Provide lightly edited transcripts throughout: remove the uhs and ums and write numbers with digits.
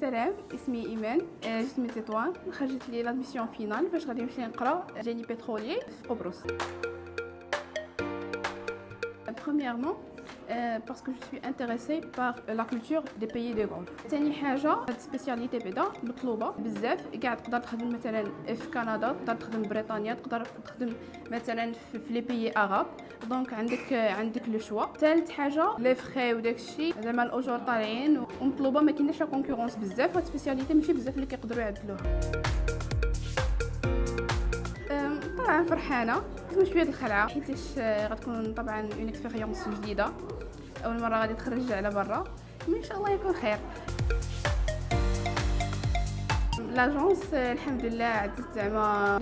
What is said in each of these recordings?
السلام، اسمي إيمان، جيت من تطوان، خرجت لي لادميسيون فينال باش غادي نمشي نقرا جيني بترولي في قبرص. Premièrement, parce que je suis intéressée par la culture des pays du Golfe. ثاني حاجة هاد السبيسياليتي بعدا مطلوبة بزاف، كاع تقدر تخدم مثلا في كندا، تقدر تخدم بريطانيا، تقدر تخدم مثلا في لي بيي اغاب، دونك عندك لو شوا. ثالث حاجة لي فخي وداكشي زعما الاجور طالعين ومطلوبة، ما كايناش لا كونكورونس بزاف، هاد السبيسياليتي ماشي بزاف اللي كيقدروا يعدلوها. طبعا فرحانه، كنت شويه الخلعه حيتاش غتكون طبعا اون اكسبيريونس جديده، اول مره غادي تخرج على برا، ان شاء الله يكون خير. لاجونس الحمد لله عدت زعما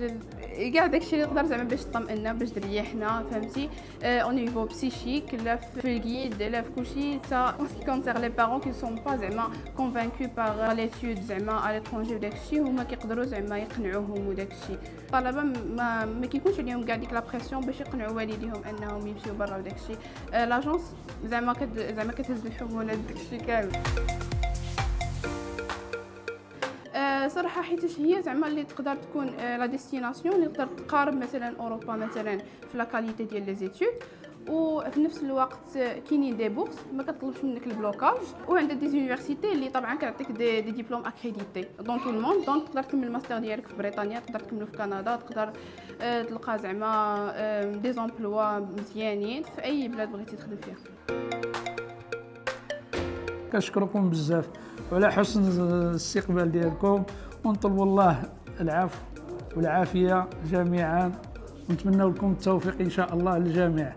كاع داكشي اللي نقدر زعما باش تطمئنا باش تريحنا، فهمتي، او نيفو بسيشيك لا في الكيد لا في كلشي. حتى كونسير لي بارون كي سون با زعما كونفانكو باغ ليتود زعما على لترونجي وداكشي، هما كيقدروا زعما يقنعوهم وداكشي. الطلبه ما كيكونش عليهم كاع ديك لا بريسيون باش يقنعوا والديهم انهم يمشيو برا وداكشي. لاجونس زعما كتهز الحموله داكشي كامل. صراحه حيتاش هي زعما اللي تقدر تكون لا ديستيناسيون اللي تقدر تقارب مثلا اوروبا مثلا في لا كاليتي ديال لي زيتود، وفي نفس الوقت كاينين دي بورس ما كطلبش منك البلوكاج، وعندها دي زونيفرسيتي اللي طبعا كتعطيك دي ديبلوم اكريديتي دون تو الموند، دونك تقدر تكمل الماستر ديالك في بريطانيا، تقدر تكملو في كندا، تقدر تلقى زعما دي زومبلوا مزيانين في اي بلاد بغيتي تخدم فيها. كنشكركم بزاف وعلى حسن الاستقبال ديالكم، ونطلب الله العفو والعافيه جميعا، ونتمنى لكم التوفيق ان شاء الله للجميع.